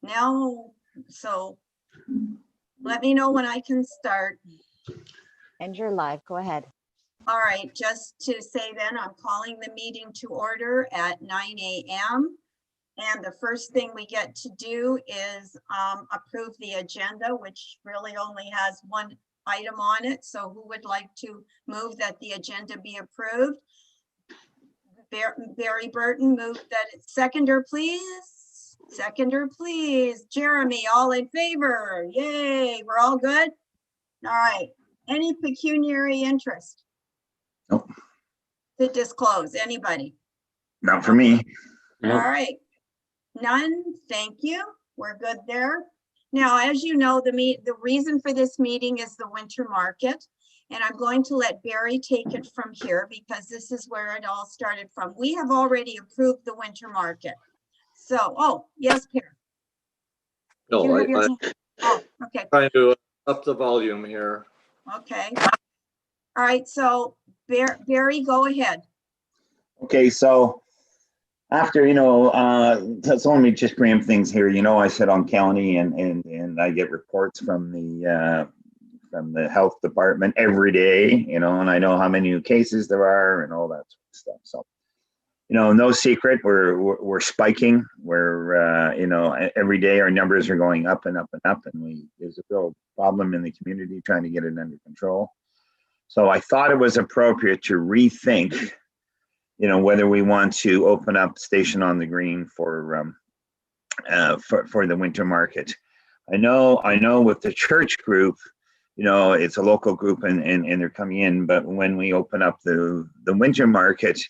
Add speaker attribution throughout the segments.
Speaker 1: No, so let me know when I can start.
Speaker 2: And you're live. Go ahead.
Speaker 1: All right, just to say then, I'm calling the meeting to order at 9 a.m. And the first thing we get to do is approve the agenda, which really only has one item on it. So who would like to move that the agenda be approved? Barry Burton, move that. Seconder, please. Seconder, please. Jeremy, all in favor? Yay, we're all good? All right. Any pecuniary interest?
Speaker 3: Nope.
Speaker 1: To disclose, anybody?
Speaker 3: Not for me.
Speaker 1: All right. None, thank you. We're good there. Now, as you know, the reason for this meeting is the winter market. And I'm going to let Barry take it from here because this is where it all started from. We have already approved the winter market. So, oh, yes, Pierre.
Speaker 4: No,
Speaker 1: Oh, okay,
Speaker 4: trying to up the volume here.
Speaker 1: okay. All right, so Barry, go ahead.
Speaker 3: Okay, so after, so let me just preempt things here. I sit on county and I get reports from the health department every day, and I know how many new cases there are and all that sort of stuff. So, no secret, we're spiking. We're, every day our numbers are going up and up and up, and there's a real problem in the community trying to get it under control. So I thought it was appropriate to rethink, whether we want to open up Station on the Green for the winter market. I know with the church group, it's a local group and they're coming in, but when we open up the winter market,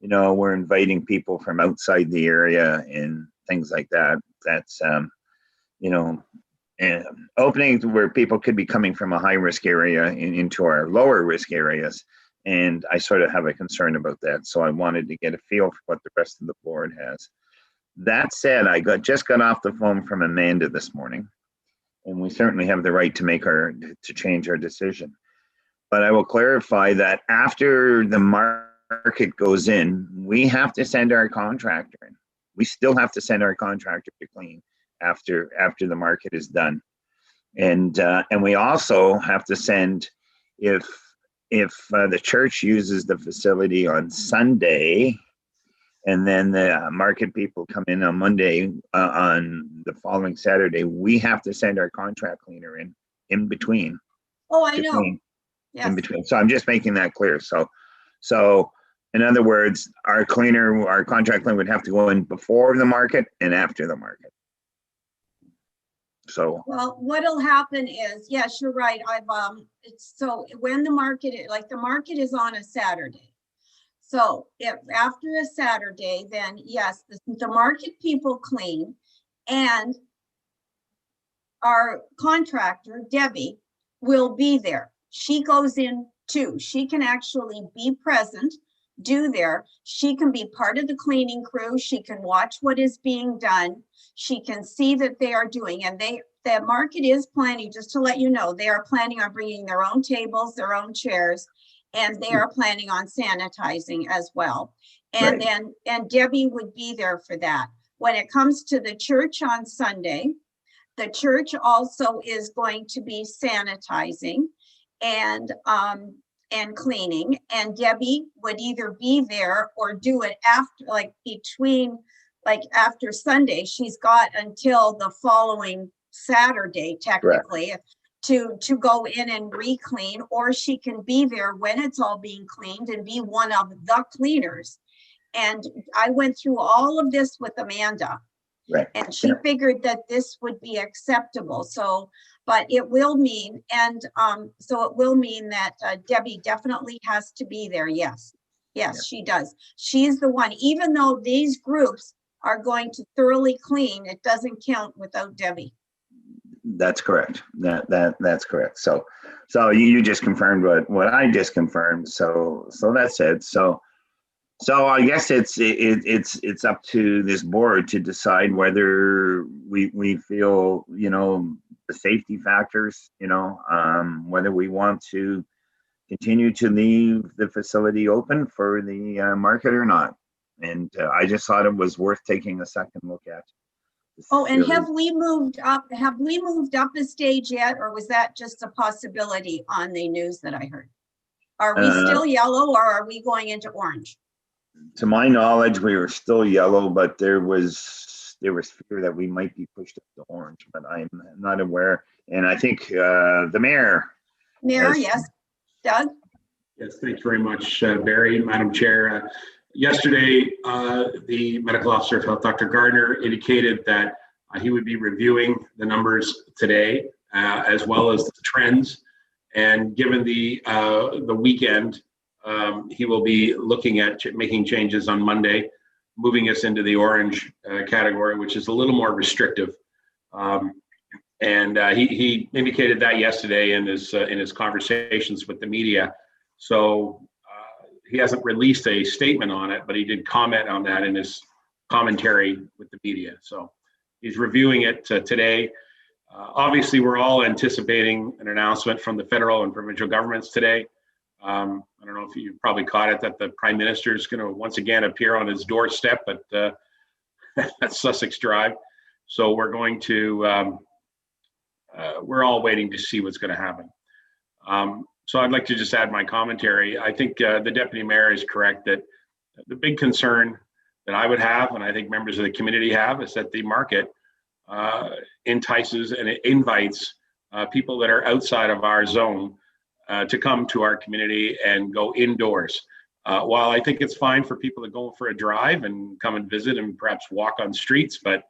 Speaker 3: we're inviting people from outside the area and things like that. That's, and opening where people could be coming from a high risk area into our lower risk areas. And I sort of have a concern about that. So I wanted to get a feel for what the rest of the board has. That said, I just got off the phone from Amanda this morning, and we certainly have the right to change our decision. But I will clarify that after the market goes in, we have to send our contractor in. We still have to send our contractor to clean after the market is done. And we also have to send, if the church uses the facility on Sunday, and then the market people come in on Monday, on the following Saturday, we have to send our contract cleaner in between.
Speaker 1: Oh, I know. Yes.
Speaker 3: In between. So I'm just making that clear. So in other words, our contract cleaner would have to go in before the market and after the market. So,
Speaker 1: well, what'll happen is, yes, you're right. So when the market is on a Saturday. So if after a Saturday, then yes, the market people clean, and our contractor, Debbie, will be there. She goes in too. She can actually be present, she can be part of the cleaning crew. She can watch what is being done. She can see that they are doing, and the market is planning, just to let you know, they are planning on bringing their own tables, their own chairs, and they are planning on sanitizing as well. And
Speaker 3: right.
Speaker 1: and Debbie would be there for that. When it comes to the church on Sunday, the church also is going to be sanitizing and cleaning, and Debbie would either be there or do it after, after Sunday. She's got until the following Saturday, technically, right, to go in and re-clean, or she can be there when it's all being cleaned and be one of the cleaners. And I went through all of this with Amanda,
Speaker 3: right,
Speaker 1: and she figured that this would be acceptable. So, but it will mean, so it will mean that Debbie definitely has to be there. Yes, she does. She's the one, even though these groups are going to thoroughly clean, it doesn't count without Debbie.
Speaker 3: That's correct. That's correct. So you just confirmed what I just confirmed. So that's it. So I guess it's up to this board to decide whether we feel, the safety factors, whether we want to continue to leave the facility open for the market or not. And I just thought it was worth taking a second look at.
Speaker 1: Oh, and
Speaker 3: silly.
Speaker 1: have we moved up a stage yet, or was that just a possibility on the news that I heard? Are we still yellow or are we going into orange?
Speaker 3: To my knowledge, we were still yellow, but there was fear that we might be pushed up to orange, but I'm not aware. And I think the mayor.
Speaker 1: Mayor,
Speaker 3: has-
Speaker 1: yes. Doug?
Speaker 5: Yes, thanks very much, Barry, Madam Chair. Yesterday, the medical officer of health, Dr. Gardner, indicated that he would be reviewing the numbers today, as well as the trends. And given the weekend, he will be looking at making changes on Monday, moving us into the orange category, which is a little more restrictive. And he indicated that yesterday in his conversations with the media. So he hasn't released a statement on it, but he did comment on that in his commentary with the media. So he's reviewing it today. Obviously, we're all anticipating an announcement from the federal and provincial governments today. I don't know if you probably caught it, that the Prime Minister is going to once again appear on his doorstep at Sussex Drive. So we're going to, we're all waiting to see what's going to happen. So I'd like to just add my commentary. I think the Deputy Mayor is correct that the big concern that I would have, and I think members of the community have, is that the market entices and it invites people that are outside of our zone to come to our community and go indoors. While I think it's fine for people to go for a drive and come and visit and perhaps walk on streets, but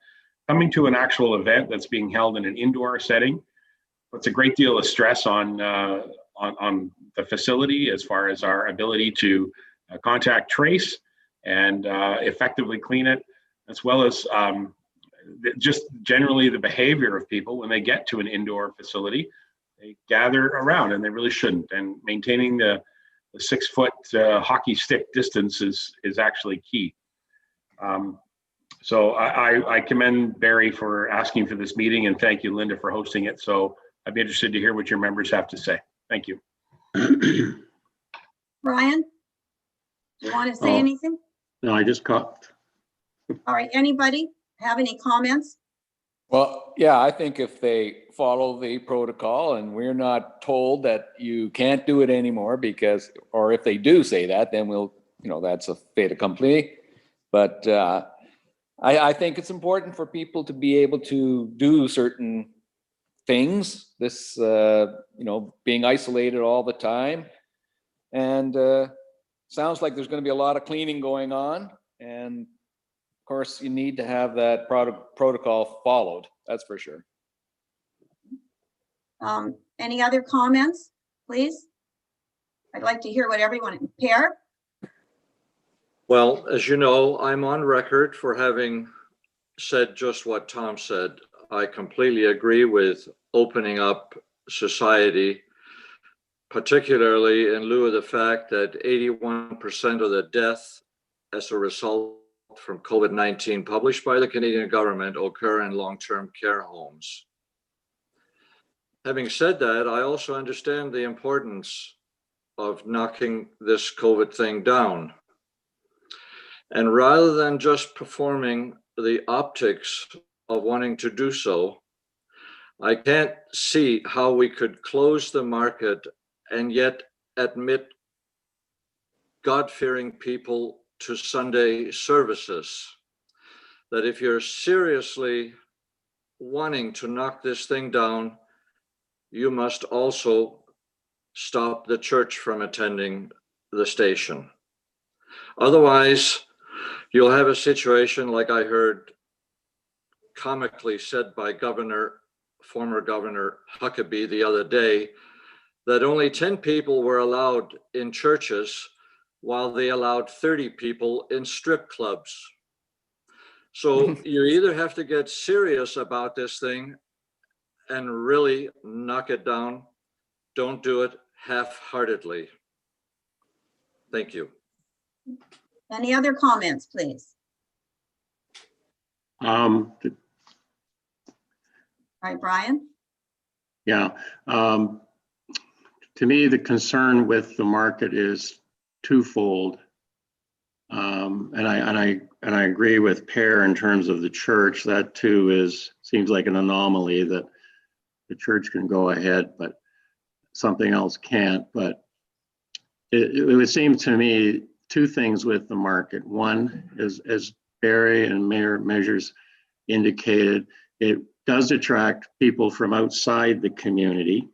Speaker 5: coming to an actual event that's being held in an indoor setting puts a great deal of stress on the facility as far as our ability to contact trace and effectively clean it, as well as just generally the behavior of people when they get to an indoor facility. They gather around, and they really shouldn't. And maintaining the 6 foot hockey stick distance is actually key. So I commend Barry for asking for this meeting, and thank you, Linda, for hosting it. So I'd be interested to hear what your members have to say. Thank you.
Speaker 1: Brian? Do you want to say anything?
Speaker 6: No, I just coughed.
Speaker 1: All right, anybody have any comments?
Speaker 7: Well, yeah, I think if they follow the protocol and we're not told that you can't do it anymore because, or if they do say that, then we'll, that's a fait accompli. But I think it's important for people to be able to do certain things, this, being isolated all the time. And sounds like there's going to be a lot of cleaning going on. And of course, you need to have that protocol followed. That's for sure.
Speaker 1: Any other comments, please? I'd like to hear what everyone, Per?
Speaker 4: Well, as you know, I'm on record for having said just what Tom said. I completely agree with opening up society, particularly in lieu of the fact that 81% of the deaths as a result from COVID-19 published by the Canadian government occur in long-term care homes. Having said that, I also understand the importance of knocking this COVID thing down. And rather than just performing the optics of wanting to do so, I can't see how we could close the market and yet admit God-fearing people to Sunday services. That if you're seriously wanting to knock this thing down, you must also stop the church from attending the station. Otherwise, you'll have a situation like I heard comically said by former Governor Huckabee the other day, that only 10 people were allowed in churches while they allowed 30 people in strip clubs. So you either have to get serious about this thing and really knock it down. Don't do it half-heartedly. Thank you.
Speaker 1: Any other comments, please? All right, Brian?
Speaker 6: Yeah. To me, the concern with the market is twofold. And and I agree with Pear in terms of the church. That too seems like an anomaly that the church can go ahead, but something else can't. But it would seem to me two things with the market. One is, as Barry and Mayor Measures indicated, it does attract people from outside the community.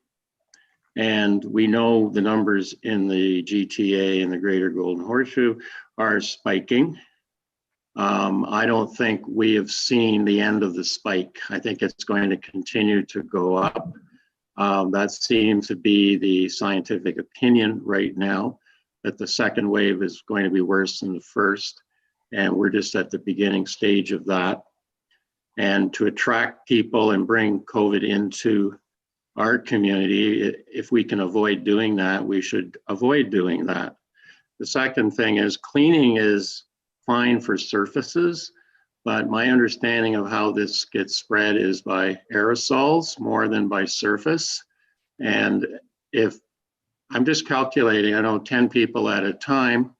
Speaker 6: And we know the numbers in the GTA and the Greater Golden Horseshoe are spiking. I don't think we have seen the end of the spike. I think it's going to continue to go up. That seems to be the scientific opinion right now, that the second wave is going to be worse than the first. And we're just at the beginning stage of that. And to attract people and bring COVID into our community, if we can avoid doing that, we should avoid doing that. The second thing is cleaning is fine for surfaces, but my understanding of how this gets spread is by aerosols more than by surface. And if I'm just calculating, I know 10 people at a time,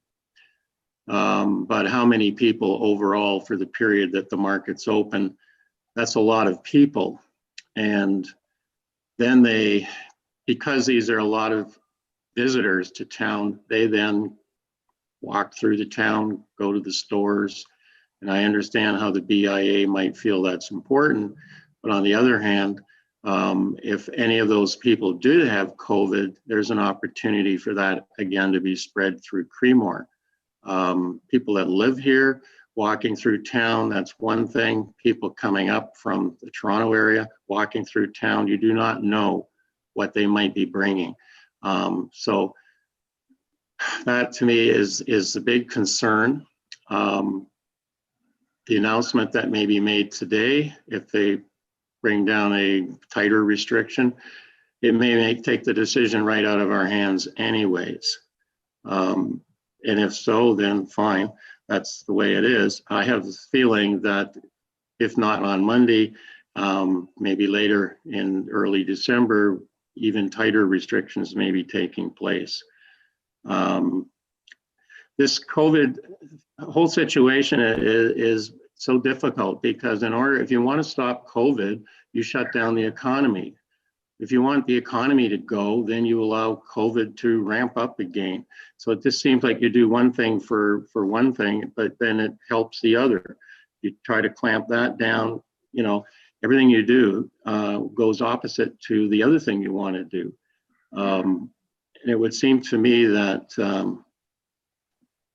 Speaker 6: but how many people overall for the period that the market's open? That's a lot of people. And then because these are a lot of visitors to town, they then walk through the town, go to the stores. And I understand how the BIA might feel that's important. But on the other hand, if any of those people do have COVID, there's an opportunity for that again to be spread through Creemore. People that live here, walking through town, that's one thing. People coming up from the Toronto area, walking through town, you do not know what they might be bringing. So that to me is the big concern. The announcement that may be made today, if they bring down a tighter restriction, it may take the decision right out of our hands anyways. And if so, then fine. That's the way it is. I have the feeling that if not on Monday, maybe later in early December, even tighter restrictions may be taking place. This COVID whole situation is so difficult because if you want to stop COVID, you shut down the economy. If you want the economy to go, then you allow COVID to ramp up again. So it just seems like you do one thing for one thing, but then it helps the other. You try to clamp that down, everything you do goes opposite to the other thing you want to do. And it would seem to me that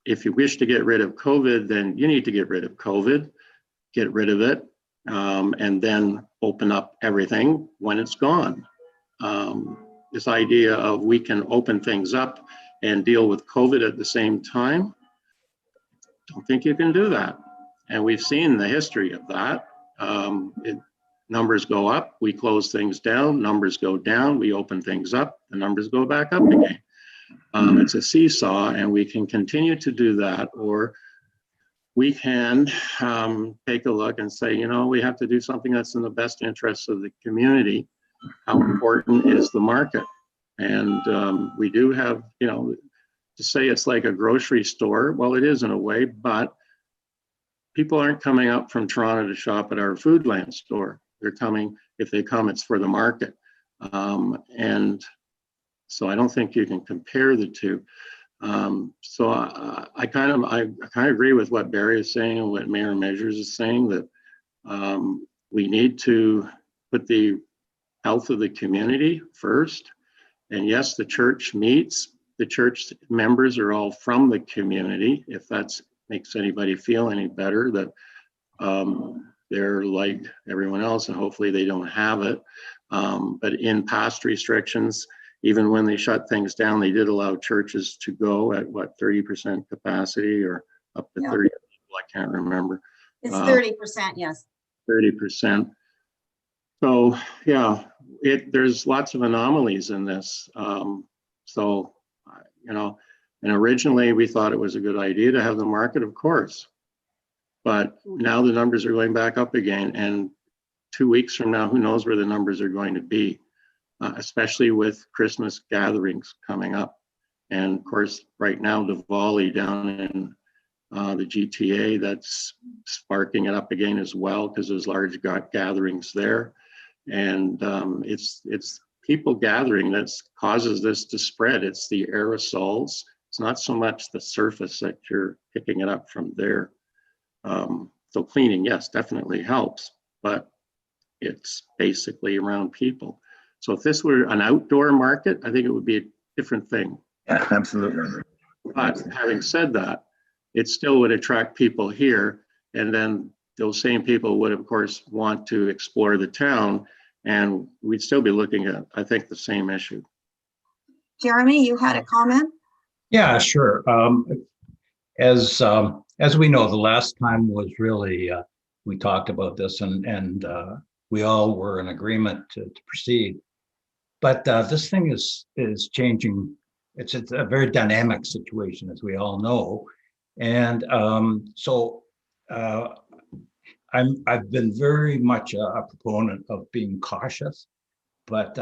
Speaker 6: if you wish to get rid of COVID, then you need to get rid of COVID, get rid of it, and then open up everything when it's gone. This idea of we can open things up and deal with COVID at the same time, don't think you can do that. And we've seen the history of that. Numbers go up, we close things down, numbers go down, we open things up, the numbers go back up again. It's a seesaw, and we can continue to do that, or we can take a look and say, we have to do something that's in the best interests of the community. How important is the market? And we do have, to say it's like a grocery store, well, it is in a way, but people aren't coming up from Toronto to shop at our Foodland store. They're coming, if they come, it's for the market. And so I don't think you can compare the two. So I kind of agree with what Barry is saying and what Mayor Measures is saying, that we need to put the health of the community first. And yes, the church meets. The church members are all from the community. If that makes anybody feel any better, that they're like everyone else, and hopefully they don't have it. But in past restrictions, even when they shut things down, they did allow churches to go at 30% capacity or up to 30 people, I can't remember.
Speaker 1: It's 30%, yes.
Speaker 5: 30%. So yeah, there's lots of anomalies in this. And originally we thought it was a good idea to have the market, of course. But now the numbers are going back up again. And 2 weeks from now, who knows where the numbers are going to be, especially with Christmas gatherings coming up. And of course, right now, Diwali down
Speaker 6: The GTA, that's sparking it up again as well because there's large gatherings there. And it's people gathering that causes this to spread. It's the aerosols. It's not so much the surface that you're picking it up from there. So cleaning, yes, definitely helps, but it's basically around people. So if this were an outdoor market, I think it would be a different thing.
Speaker 3: Yeah, absolutely.
Speaker 6: But having said that, it still would attract people here. And then those same people would, of course, want to explore the town. And we'd still be looking at, I think, the same issue.
Speaker 1: Jeremy, you had a comment?
Speaker 8: Yeah, sure. As we know, the last time was really, we talked about this and we all were in agreement to proceed. But this thing is changing. It's a very dynamic situation, as we all know. And so I've been very much a proponent of being cautious, but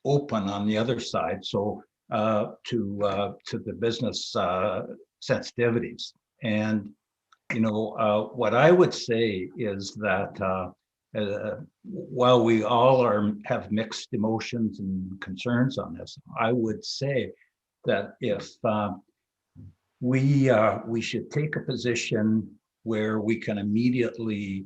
Speaker 8: open on the other side. So to the business sensitivities. And what I would say is that while we all have mixed emotions and concerns on this, I would say that if we should take a position where we can immediately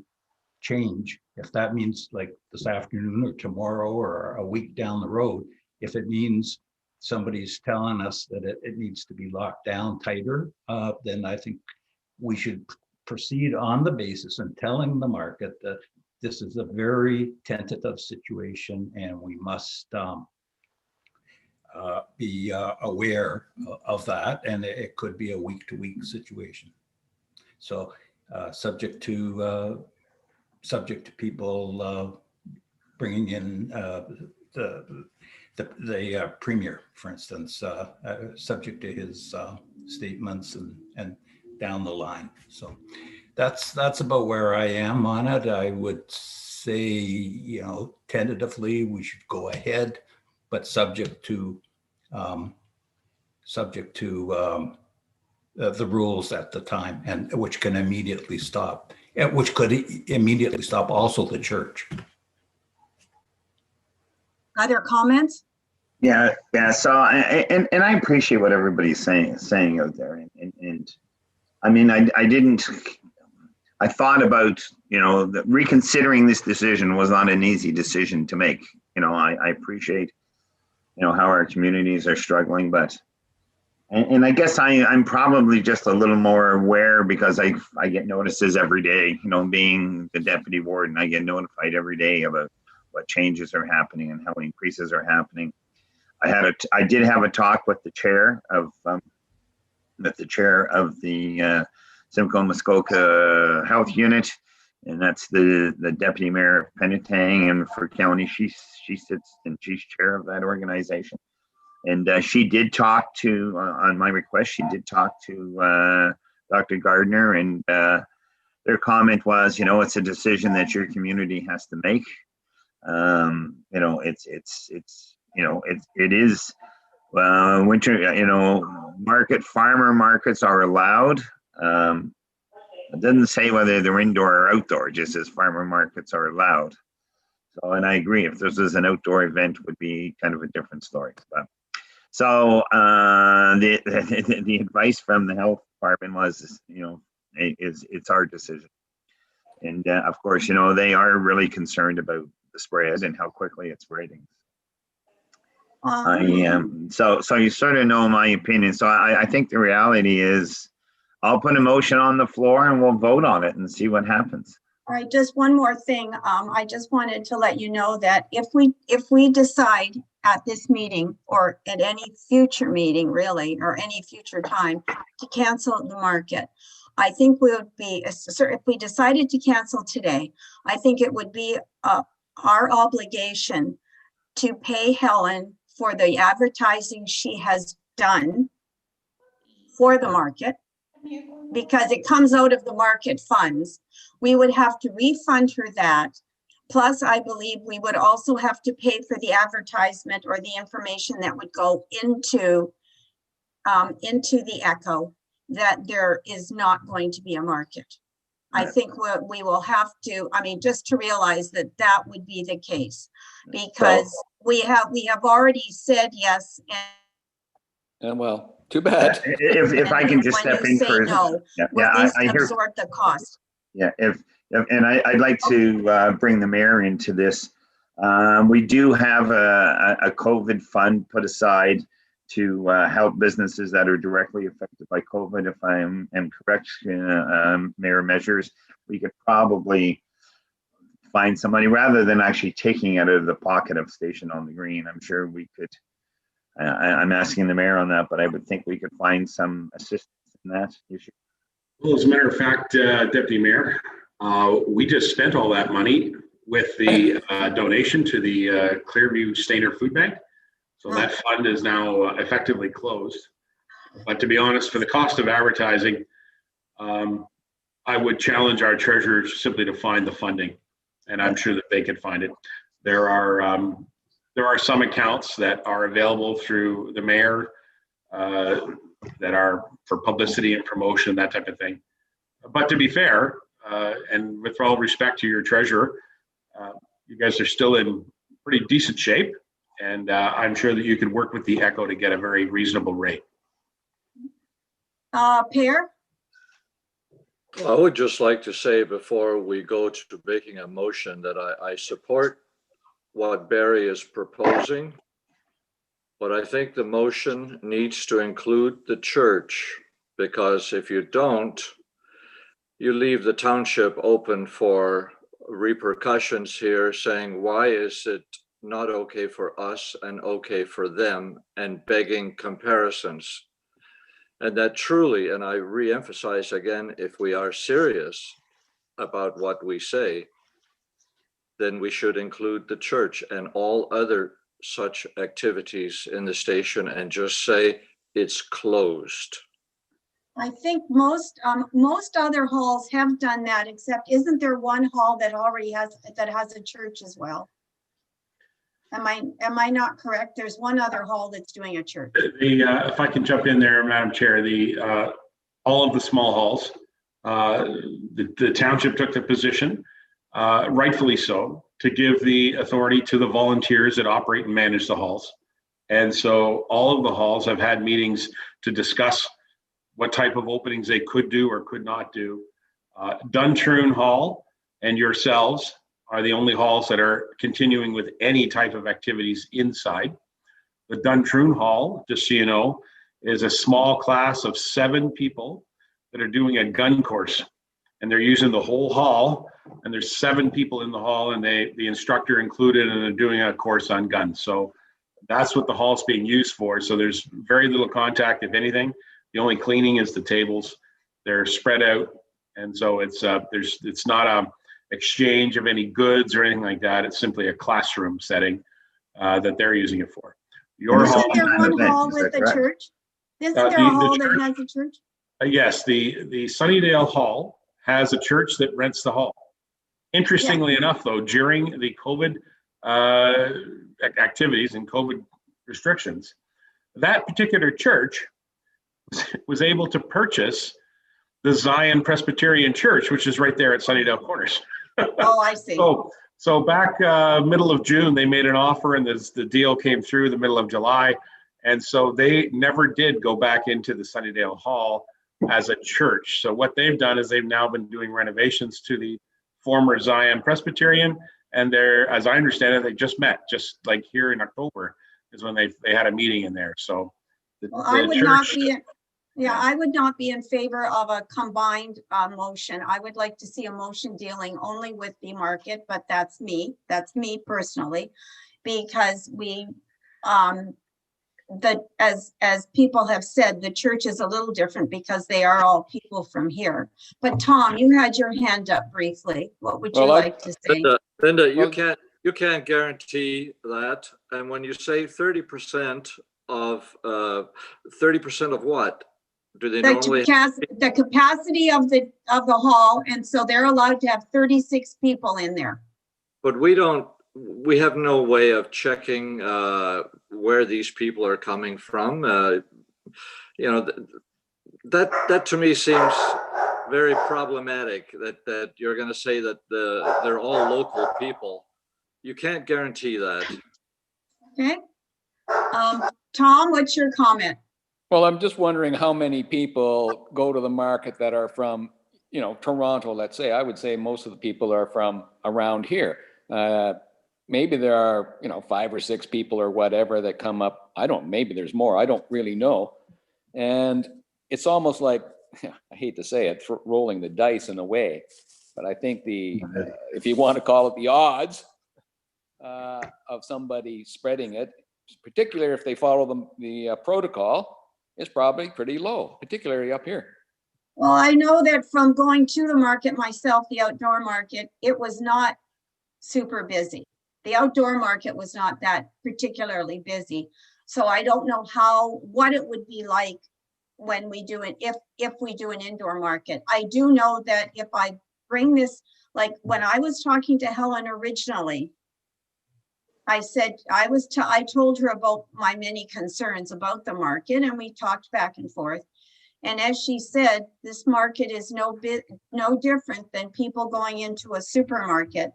Speaker 8: change, if that means like this afternoon or tomorrow or a week down the road, if it means somebody's telling us that it needs to be locked down tighter, then I think we should proceed on the basis and telling the market that this is a very tentative situation and we must be aware of that, and it could be a week-to-week situation. So subject to people bringing in the premier, for instance, subject to his statements and down the line. So that's about where I am on it. I would say, tentatively we should go ahead, but subject to the rules at the time, and which can immediately stop, which could immediately stop also the church.
Speaker 1: Other comments?
Speaker 3: Yeah. So, and I appreciate what everybody's saying out there. And I mean, I thought about, that reconsidering this decision was not an easy decision to make. I appreciate, how our communities are struggling, but, and I guess I'm probably just a little more aware because I get notices every day, being the deputy warden, I get notified every day about what changes are happening and how increases are happening. I did have a talk with the chair of the Simcoe Muskoka Health Unit, and that's the deputy mayor of Penetang, and for county, she sits and she's chair of that organization. And she did talk to, on my request, she did talk to Dr. Gardner, and their comment was, it's a decision that your community has to make. It is winter, farmer markets are allowed. It doesn't say whether they're indoor or outdoor, just as farmer markets are allowed. So, and I agree, if this is an outdoor event, would be kind of a different story. But so the advice from the health department was, it's our decision. And of course, they are really concerned about the spread and how quickly it's spreading. So you sort of know my opinion. So I think the reality is I'll put a motion on the floor and we'll vote on it and see what happens.
Speaker 1: All right, just one more thing. I just wanted to let you know that if we decide at this meeting or at any future meeting really, or any future time to cancel the market, I think we would be, if we decided to cancel today, I think it would be our obligation to pay Helen for the advertising she has done for the market, because it comes out of the market funds. We would have to refund her that. Plus, I believe we would also have to pay for the advertisement or the information that would go into the Echo. that there is not going to be a market. I think we will have to, I mean, just to realize that that would be the case, because we have already said yes.
Speaker 7: And well, too bad.
Speaker 3: If I can just
Speaker 1: when
Speaker 3: step
Speaker 1: you
Speaker 3: in
Speaker 1: say
Speaker 3: for,
Speaker 1: no,
Speaker 3: yeah,
Speaker 1: we'll at least
Speaker 3: I hear,
Speaker 1: absorb the cost.
Speaker 3: yeah, and I'd like to bring the mayor into this. We do have a COVID fund put aside to help businesses that are directly affected by COVID. If I am correct, Mayor Measures, we could probably find some money rather than actually taking it out of the pocket of Station on the Green. I'm sure we could. I'm asking the mayor on that, but I would think we could find some assistance in that issue.
Speaker 5: Well, as a matter of fact, Deputy Mayor, we just spent all that money with the donation to the Clearview Stainer Food Bank. So that fund is now effectively closed. But to be honest, for the cost of advertising, I would challenge our treasurer simply to find the funding, and I'm sure that they can find it. There are some accounts that are available through the mayor that are for publicity and promotion, that type of thing. But to be fair, and with all respect to your treasurer, you guys are still in pretty decent shape. And I'm sure that you can work with the Echo to get a very reasonable rate.
Speaker 1: Pear?
Speaker 4: I would just like to say before we go to making a motion that I support what Barry is proposing, but I think the motion needs to include the church, because if you don't, you leave the township open for repercussions here, saying, why is it not okay for us and okay for them, and begging comparisons. And that truly, and I re-emphasize again, if we are serious about what we say, then we should include the church and all other such activities in the station and just say it's closed.
Speaker 1: I think most other halls have done that, except isn't there one hall that already has a church as well? Am I not correct? There's one other hall that's doing a church.
Speaker 5: If I can jump in there, Madam Chair, all of the small halls, the township took the position, rightfully so, to give the authority to the volunteers that operate and manage the halls. And so all of the halls have had meetings to discuss what type of openings they could do or could not do. Duntroon Hall and yourselves are the only halls that are continuing with any type of activities inside. The Duntroon Hall, just so you know, is a small class of 7 people that are doing a gun course. And they're using the whole hall, and there's 7 people in the hall, and the instructor included, and they're doing a course on guns. So that's what the hall's being used for. So there's very little contact, if anything. The only cleaning is the tables. They're spread out. And so it's not a exchange of any goods or anything like that. It's simply a classroom setting that they're using it for. Your hall,
Speaker 1: Isn't there one hall with a church? Isn't there a hall that has a church?
Speaker 5: Yes, the Sunnydale Hall has a church that rents the hall. Interestingly enough, though, during the COVID activities and COVID restrictions, that particular church was able to purchase the Zion Presbyterian Church, which is right there at Sunnydale Corners.
Speaker 1: Oh, I see.
Speaker 5: So back middle of June, they made an offer, and the deal came through the middle of July. And so they never did go back into the Sunnydale Hall as a church. So what they've done is they've now been doing renovations to the former Zion Presbyterian. And they're, as I understand it, they just met, just like here in October is when they had a meeting in there. So
Speaker 1: I would not be in favor of a combined motion. I would like to see a motion dealing only with the market, but that's me personally, because as people have said, the church is a little different because they are all people from here. But Tom, you had your hand up briefly. What would you like to say?
Speaker 4: Linda, you can't guarantee that. And when you say 30% of 30% of what? Do they normally
Speaker 1: the capacity of the hall, and so they're allowed to have 36 people in there.
Speaker 4: But we have no way of checking where these people are coming from. That to me seems very problematic, that you're going to say that they're all local people. You can't guarantee that.
Speaker 1: Okay. Tom, what's your comment?
Speaker 7: Well, I'm just wondering how many people go to the market that are from, Toronto, let's say. I would say most of the people are from around here. Maybe there are, 5 or 6 people or whatever that come up. Maybe there's more. I don't really know. And it's almost like, I hate to say it, rolling the dice in a way. But I think if you want to call it the odds of somebody spreading it, particularly if they follow the protocol, is probably pretty low, particularly up here.
Speaker 1: Well, I know that from going to the market myself, the outdoor market, it was not super busy. The outdoor market was not that particularly busy. So I don't know what it would be like when we do it, if we do an indoor market. I do know that if I bring this, like when I was talking to Helen originally, I said, I told her about my many concerns about the market, and we talked back and forth. And as she said, this market is no different than people going into a supermarket,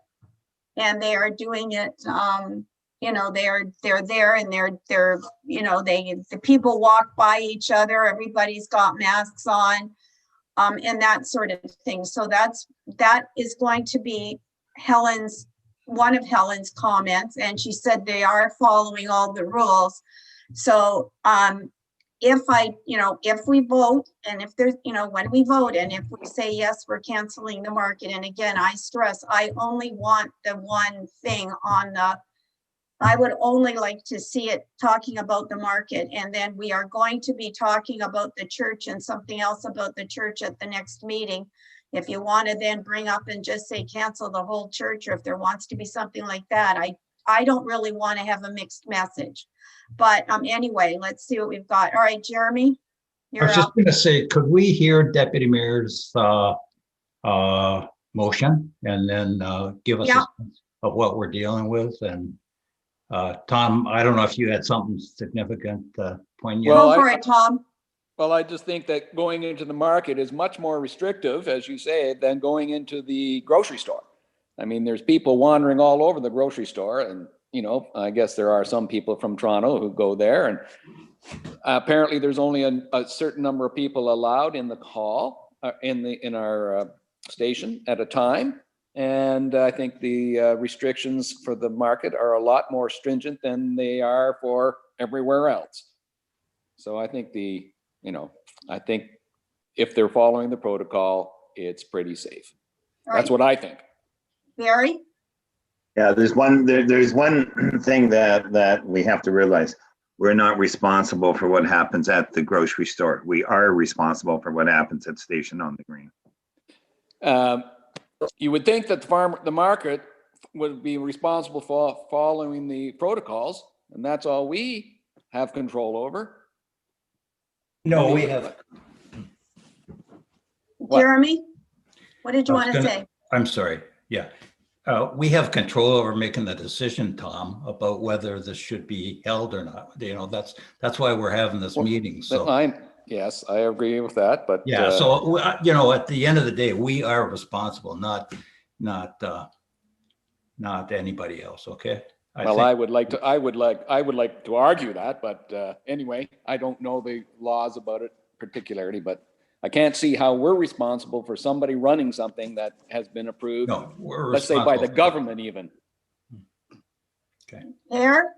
Speaker 1: and they are doing it. They're there, and the people walk by each other. Everybody's got masks on, and that sort of thing. So that is going to be one of Helen's comments, and she said they are following all the rules. So if we vote, and if there's, when we vote, and if we say yes, we're canceling the market. And again, I stress, I only want the one thing I would only like to see it talking about the market. And then we are going to be talking about the church and something else about the church at the next meeting. If you want to then bring up and just say cancel the whole church, or if there wants to be something like that, I don't really want to have a mixed message. But anyway, let's see what we've got. All right, Jeremy,
Speaker 8: I
Speaker 1: you're
Speaker 8: was just
Speaker 1: up.
Speaker 8: going to say, could we hear Deputy Mayor's motion and then give us a
Speaker 1: Yeah.
Speaker 8: sense of what we're dealing with? And Tom, I don't know if you had something significant poignant.
Speaker 7: Well,
Speaker 1: Go for it, Tom.
Speaker 7: Well, I just think that going into the market is much more restrictive, as you say, than going into the grocery store. I mean, there's people wandering all over the grocery store, and I guess there are some people from Toronto who go there, and apparently there's only a certain number of people allowed in the hall in our station at a time. And I think the restrictions for the market are a lot more stringent than they are for everywhere else. So I think I think if they're following the protocol, it's pretty safe.
Speaker 1: All
Speaker 7: That's
Speaker 1: right,
Speaker 7: what I think.
Speaker 1: Barry.
Speaker 3: Yeah, there's one thing that we have to realize. We're not responsible for what happens at the grocery store. We are responsible for what happens at Station on the Green.
Speaker 7: You would think that the market would be responsible for following the protocols, and that's all we have control over.
Speaker 8: No, we have.
Speaker 7: What?
Speaker 1: Jeremy, what did you want to say?
Speaker 8: I'm sorry. Yeah. We have control over making the decision, Tom, about whether this should be held or not. That's why we're having this meeting. So
Speaker 7: Yes, I agree with that, but
Speaker 8: yeah. So at the end of the day, we are responsible, not anybody else. Okay.
Speaker 7: I would like to argue that, but anyway, I don't know the laws about it particularly, but I can't see how we're responsible for somebody running something that has been approved.
Speaker 8: No, we're
Speaker 7: let's say by the government even.
Speaker 8: Okay.
Speaker 1: There.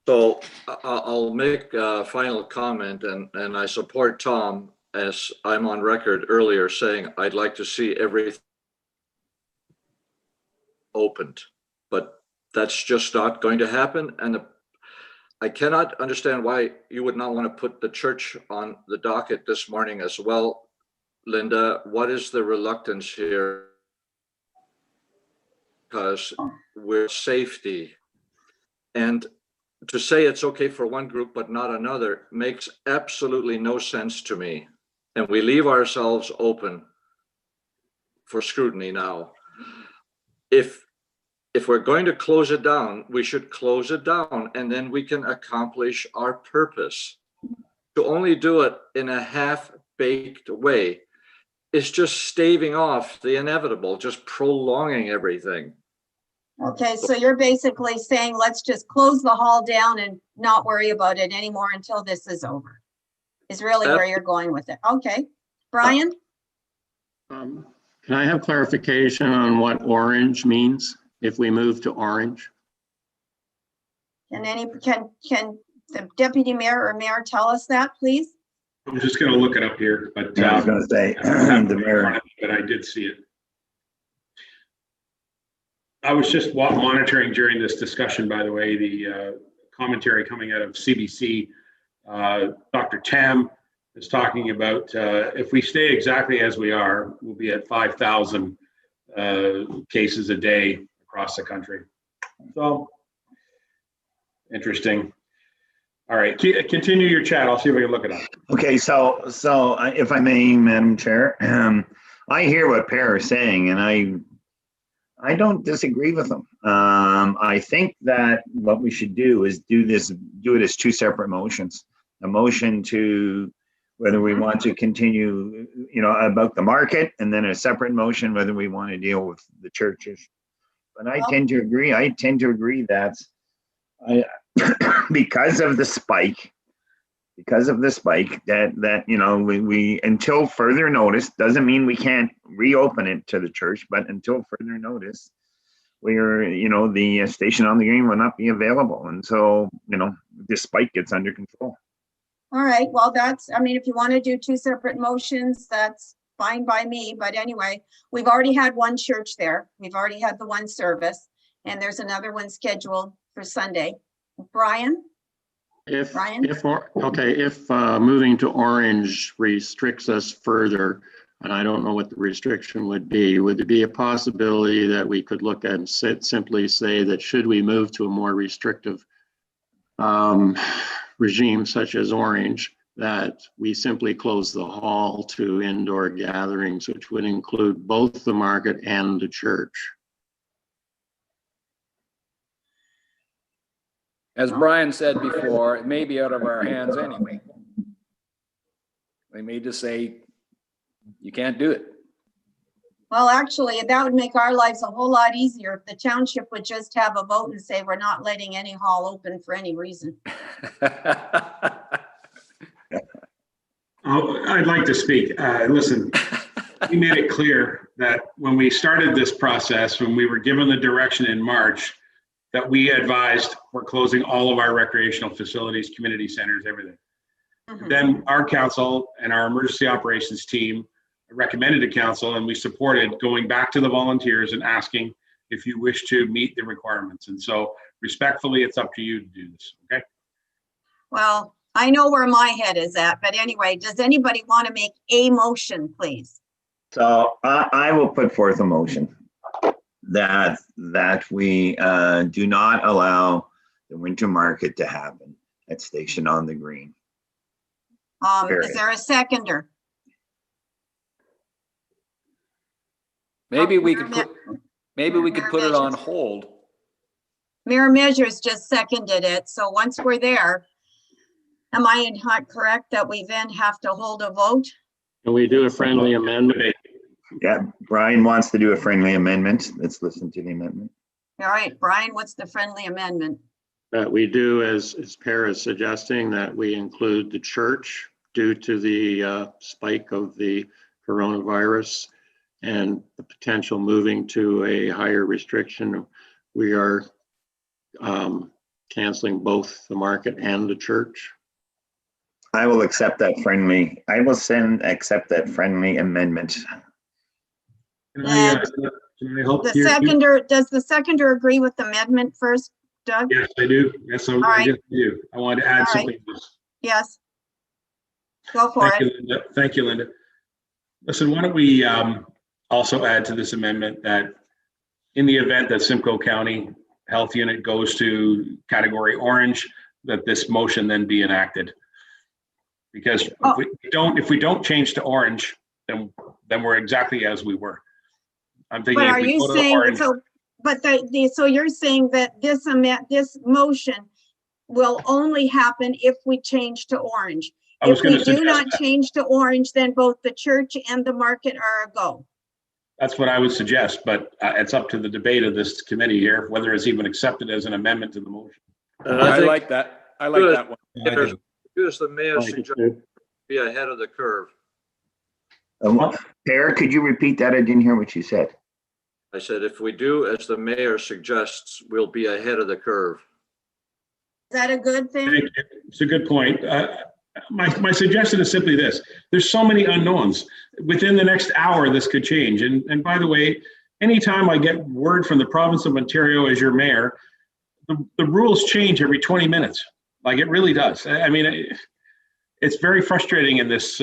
Speaker 4: So I'll make a final comment, and I support Tom, as I'm on record earlier saying I'd like to see everything opened, but that's just not going to happen. And I cannot understand why you would not want to put the church on the docket this morning as well. Linda, what is the reluctance here? Because we're safety. And to say it's okay for one group but not another makes absolutely no sense to me. And we leave ourselves open for scrutiny now. If we're going to close it down, we should close it down, and then we can accomplish our purpose. to only do it in a half-baked way is just staving off the inevitable, just prolonging everything.
Speaker 1: Okay, so you're basically saying, let's just close the hall down and not worry about it anymore until this is over. Is really where you're going with it. Okay, Brian?
Speaker 6: Can I have clarification on what orange means if we move to orange?
Speaker 1: Can the deputy mayor or mayor tell us that, please?
Speaker 5: I'm just gonna look it up here, but
Speaker 3: I was gonna say,
Speaker 5: I don't have it
Speaker 3: the
Speaker 5: in
Speaker 3: mayor.
Speaker 5: front of me, but I did see it. I was just monitoring during this discussion, by the way, the commentary coming out of CBC. Dr. Tam is talking about if we stay exactly as we are, we'll be at 5,000 cases a day across the country. So interesting. All right, continue your chat. I'll see if I can look it up.
Speaker 3: Okay, so if I may, Madam Chair, I hear what Per is saying, and I don't disagree with him. I think that what we should do is do it as two separate motions. A motion to whether we want to continue, about the market, and then a separate motion whether we want to deal with the churches. But I tend to agree that because of the spike that we until further notice, doesn't mean we can't reopen it to the church, but until further notice, the station on the green will not be available until this spike gets under control.
Speaker 1: All right, well, if you want to do two separate motions, that's fine by me. But anyway, we've already had one church there. We've already had the one service, and there's another one scheduled for Sunday. Brian?
Speaker 6: If
Speaker 1: Brian?
Speaker 6: if moving to orange restricts us further, and I don't know what the restriction would there be a possibility that we could look at and simply say that should we move to a more restrictive regime such as orange, that we simply close the hall to indoor gatherings, which would include both the market and the church?
Speaker 7: As Brian said before, it may be out of our hands anyway. They may just say, you can't do it.
Speaker 1: Well, actually, that would make our lives a whole lot easier if the township would just have a vote and say, we're not letting any hall open for any reason.
Speaker 5: I'd like to speak. Listen, we made it clear that when we started this process, when we were given the direction in March, that we advised we're closing all of our recreational facilities, community centers, everything.
Speaker 1: Mhm.
Speaker 5: Then our council and our emergency operations team recommended to council, and we supported going back to the volunteers and asking if you wish to meet the requirements. And so respectfully, it's up to you to do this, okay?
Speaker 1: Well, I know where my head is at, but anyway, does anybody want to make a motion, please?
Speaker 3: So I will put forth a motion that we do not allow the winter market to happen at Station on the Green.
Speaker 1: Is there a seconder?
Speaker 7: Maybe we could put it on
Speaker 1: Measures.
Speaker 7: hold.
Speaker 1: Mayor Measures just seconded it, so once we're there, am I not correct that we then have to hold a vote?
Speaker 6: Can we do a friendly amendment?
Speaker 3: Yeah, Brian wants to do a friendly amendment. Let's listen to the amendment.
Speaker 1: All right, Brian, what's the friendly amendment?
Speaker 6: That we do, as Per is suggesting, that we include the church due to the spike of the coronavirus and the potential moving to a higher restriction. We are canceling both the market and the church.
Speaker 3: I will accept that friendly. Accept that friendly amendment.
Speaker 5: Can I help
Speaker 1: The
Speaker 5: here?
Speaker 1: seconder, does the seconder agree with the amendment first, Doug?
Speaker 5: Yes, I do. Yes, I
Speaker 1: right.
Speaker 5: yes, I do. I wanted to add
Speaker 1: All right.
Speaker 5: something to this.
Speaker 1: Yes. Go for
Speaker 5: Thank
Speaker 1: it.
Speaker 5: you, Linda. Thank you, Linda. Listen, why don't we also add to this amendment that in the event that Simcoe County Health Unit goes to category orange, that this motion then be enacted. Because if we don't change to orange, then we're exactly as we were. I'm thinking
Speaker 1: But
Speaker 5: if
Speaker 1: are
Speaker 5: we
Speaker 1: you
Speaker 5: go to
Speaker 1: saying,
Speaker 5: orange,
Speaker 1: so you're saying that this motion will only happen if we change to orange?
Speaker 5: I was
Speaker 1: If
Speaker 5: going
Speaker 1: we
Speaker 5: to
Speaker 1: do
Speaker 5: suggest
Speaker 1: not
Speaker 5: that.
Speaker 1: change to orange, then both the church and the market are a go.
Speaker 5: That's what I would suggest, but it's up to the debate of this committee here, whether it's even accepted as an amendment to the motion.
Speaker 4: And
Speaker 7: I
Speaker 4: think
Speaker 7: like that. I like
Speaker 4: Good.
Speaker 7: that one.
Speaker 8: Yeah, I do.
Speaker 4: do as the mayor
Speaker 6: Like it
Speaker 4: suggested,
Speaker 6: too.
Speaker 4: be ahead of the curve.
Speaker 3: Per, could you repeat that? I didn't hear what you said.
Speaker 4: I said, if we do as the mayor suggests, we'll be ahead of the curve.
Speaker 1: Is that a good thing?
Speaker 5: It's a good point. My suggestion is simply this. There's so many unknowns. Within the next hour, this could change. And by the way, anytime I get word from the province of Ontario as your mayor, the rules change every 20 minutes. Like it really does. I mean, it's very frustrating in this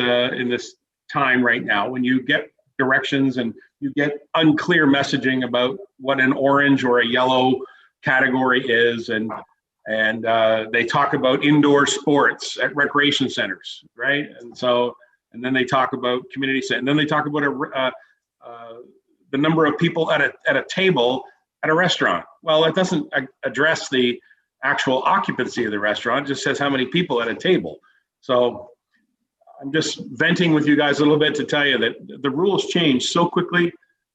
Speaker 5: time right now when you get directions and you get unclear messaging about what an orange or a yellow category is, and they talk about indoor sports at recreation centers, right? And then they talk about community center, and then they talk about the number of people at a table at a restaurant. Well, it doesn't address the actual occupancy of the restaurant; it just says how many people at a table. So I'm just venting with you guys a little bit to tell you that the rules change so quickly.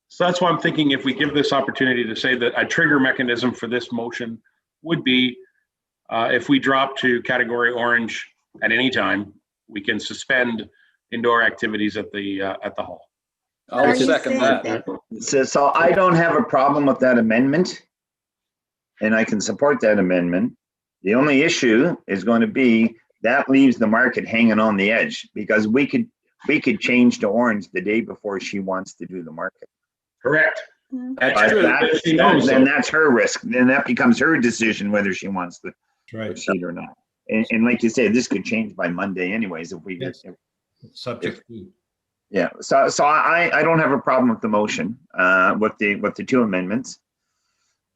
Speaker 5: So that's why I'm thinking if we give this opportunity to say that a trigger mechanism for this motion would be if we drop to category orange at any time, we can suspend indoor activities at the hall.
Speaker 7: I'll
Speaker 1: Are you
Speaker 7: second
Speaker 1: saying
Speaker 7: that.
Speaker 3: So I don't have a problem with that amendment, and I can support that amendment. The only issue is going to be that leaves the market hanging on the edge, because we could change to orange the day before she wants to do the market.
Speaker 5: Correct.
Speaker 3: But
Speaker 5: That's true.
Speaker 3: then that's her risk. Then that becomes her decision whether she wants to
Speaker 8: That's right.
Speaker 3: proceed or not. And like you said, this could change by Monday anyways if we get.
Speaker 8: Yes. Subject to.
Speaker 3: Yeah. So I don't have a problem with the motion with the two amendments,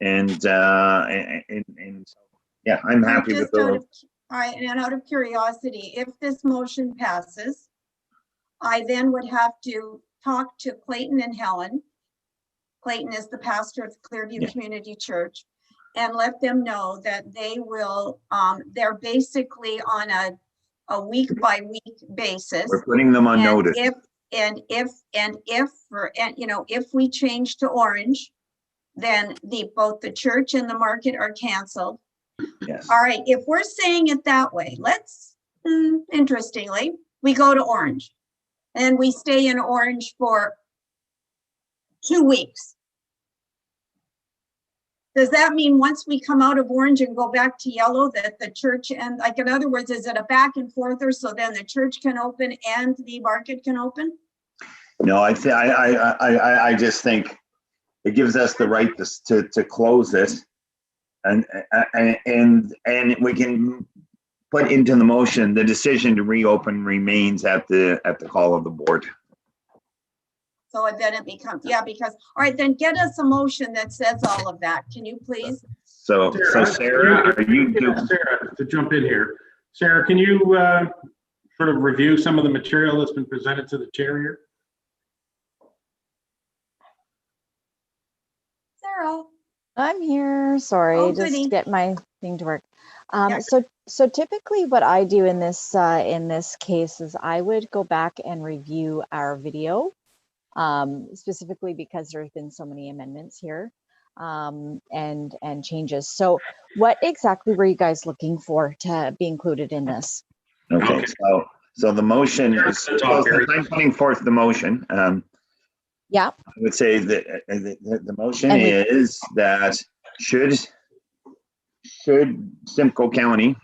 Speaker 3: and yeah, I'm happy with the.
Speaker 1: Out of curiosity, if this motion passes, I then would have to talk to Clayton and Helen. Clayton is the pastor of Clearview
Speaker 3: Yeah.
Speaker 1: Community Church, and let them know that they will, they're basically on a week by week basis.
Speaker 3: We're putting them on notice.
Speaker 1: If we change to orange, then both the church and the market are canceled.
Speaker 3: Yes.
Speaker 1: All right, if we're saying it that way, interestingly, we go to orange and we stay in orange for 2 weeks. Does that mean once we come out of orange and go back to yellow that the church, and like in other words, is it a back and forther so then the church can open and the market can open?
Speaker 3: No, I just think it gives us the right to close this, and we can put into the motion the decision to reopen remains at the call of the board.
Speaker 1: So then it becomes, yeah, because, all right, then get us a motion that says all of that. Can you please?
Speaker 3: So Sarah, are you?
Speaker 5: Sarah, to jump in here. Sarah, can you sort of review some of the material that's been presented to the chair here?
Speaker 1: Sarah.
Speaker 2: I'm here. Sorry,
Speaker 1: Oh,
Speaker 2: just
Speaker 1: goody.
Speaker 2: get my thing to work.
Speaker 1: Yeah.
Speaker 2: So typically what I do in this case is I would go back and review our video, specifically because there's been so many amendments here, and changes. So what exactly were you guys looking for to be included in this?
Speaker 3: Okay, so the motion is, I'm putting forth the motion.
Speaker 2: Yeah.
Speaker 3: I would say that the motion is that should Simcoe County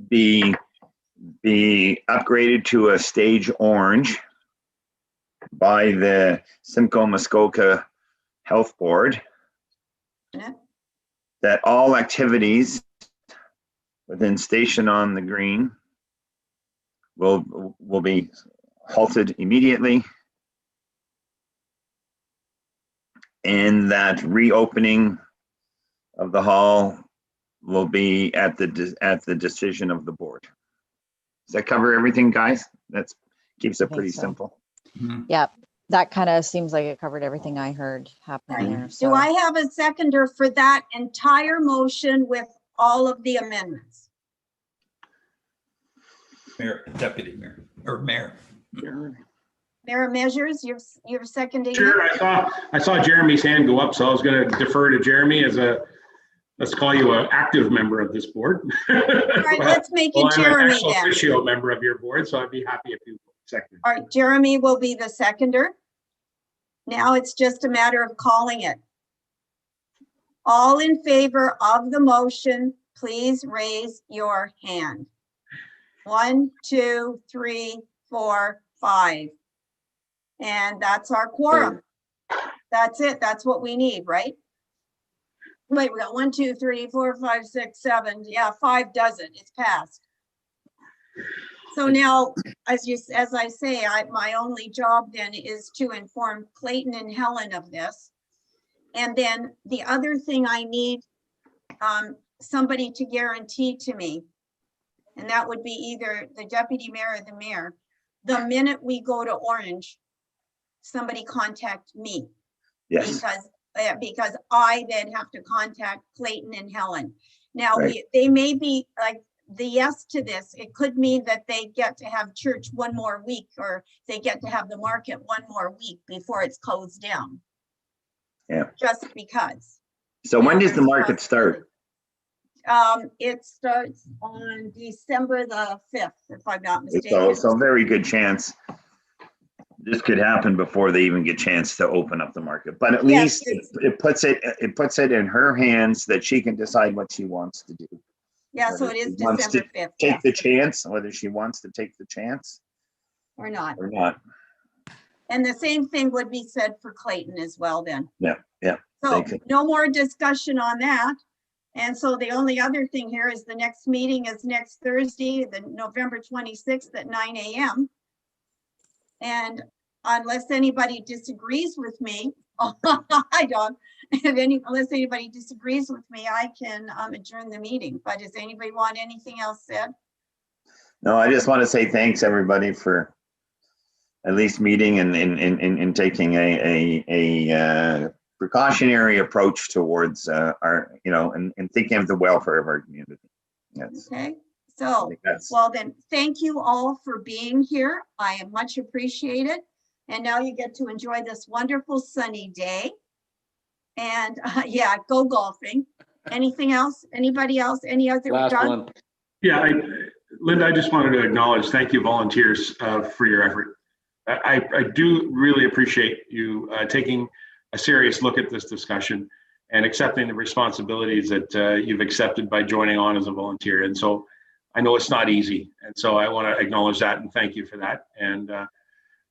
Speaker 3: be upgraded to a stage orange by the Simcoe Muskoka Health Board,
Speaker 1: Yeah.
Speaker 3: that all activities within Station on the Green will be halted immediately, and that reopening of the hall will be at the decision of the board. Does that cover everything, guys? That keeps it pretty
Speaker 2: so.
Speaker 3: simple.
Speaker 2: Yeah, that kind of seems like it covered everything I heard happening there. So.
Speaker 1: Do I have a seconder for that entire motion with all of the amendments?
Speaker 8: Mayor, deputy mayor, or mayor.
Speaker 1: Mayor Measures, you're seconding it?
Speaker 5: Sure, I saw Jeremy's hand go up, so I was going to defer to Jeremy as a, let's call you an active member of this board.
Speaker 1: All right, let's make it
Speaker 5: I'm an
Speaker 1: Jeremy
Speaker 5: ex
Speaker 1: then.
Speaker 5: officio member of your board, so I'd be happy if you second.
Speaker 1: All right, Jeremy will be the seconder. Now it's just a matter of calling it. All in favor of the motion, please raise your hand. 1, 2, 3, 4, 5. And that's our quorum. That's it. That's what we need, right? Wait, we got 1, 2, 3, 4, 5, 6, 7. Yeah, 5 does it. It's passed. So now, as I say, my only job then is to inform Clayton and Helen of this. And then the other thing I need somebody to guarantee to me, and that would be either the deputy mayor or the mayor, the minute we go to Orange, somebody contact me.
Speaker 3: Yes.
Speaker 1: Because I then have to contact Clayton and Helen. Now,
Speaker 3: Right.
Speaker 1: they may be like the yes to this. It could mean that they get to have church one more week, or they get to have the market one more week before it's closed down.
Speaker 3: Yeah.
Speaker 1: Just because.
Speaker 3: So when does the market start?
Speaker 1: It starts on December the 5th, if I'm not
Speaker 3: So,
Speaker 1: mistaken.
Speaker 3: so very good chance this could happen before they even get a chance to open up the market. But at
Speaker 1: Yes,
Speaker 3: least it puts it in her hands that she can decide what she wants to do.
Speaker 1: Yeah, so
Speaker 3: Whether
Speaker 1: it is
Speaker 3: she wants to
Speaker 1: December 5th,
Speaker 3: Take
Speaker 1: yes,
Speaker 3: the chance, whether she wants to take the chance
Speaker 1: or not.
Speaker 3: or not.
Speaker 1: And the same thing would be said for Clayton as well then.
Speaker 3: Yeah.
Speaker 1: So
Speaker 3: Thank you.
Speaker 1: no more discussion on that. And so the only other thing here is the next meeting is next Thursday, the November 26th at 9 a.m. And unless anybody disagrees with me, I don't, unless anybody disagrees with me, I can adjourn the meeting. But does anybody want anything else said?
Speaker 3: No, I just want to say thanks everybody for at least meeting and taking a precautionary approach towards our, and thinking of the welfare of our community. Yes.
Speaker 1: Okay,
Speaker 3: I
Speaker 1: so,
Speaker 3: think that's-
Speaker 1: well then, thank you all for being here. I am much appreciated. And now you get to enjoy this wonderful sunny day. And yeah, go golfing. Anything else? Anybody else? Any other?
Speaker 7: Last
Speaker 1: Doug?
Speaker 7: one.
Speaker 5: Yeah, Linda, I just wanted to acknowledge, thank you volunteers for your effort. I do really appreciate you taking a serious look at this discussion and accepting the responsibilities that you've accepted by joining on as a volunteer. And so I know it's not easy. And so I want to acknowledge that and thank you for that. And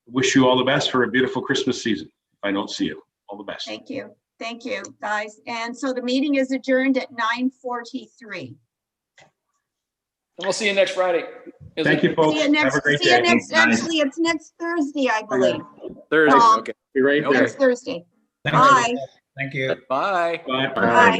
Speaker 5: wish you all the best for a beautiful Christmas season. If I don't see you, all the best.
Speaker 1: Thank you. Thank you, guys. And so the meeting is adjourned at 9:43.
Speaker 7: And we'll see you next Friday.
Speaker 5: Thank you, folks.
Speaker 1: See you next,
Speaker 5: Have a great
Speaker 1: see you
Speaker 5: day.
Speaker 1: next,
Speaker 3: Thanks, guys.
Speaker 1: actually, it's next Thursday, I believe.
Speaker 7: Thursday,
Speaker 1: Um,
Speaker 7: okay.
Speaker 6: Be right there.
Speaker 1: Next Thursday.
Speaker 8: Thank you.
Speaker 1: Bye.
Speaker 8: Thank you.
Speaker 7: Bye.
Speaker 5: Bye.
Speaker 1: Bye.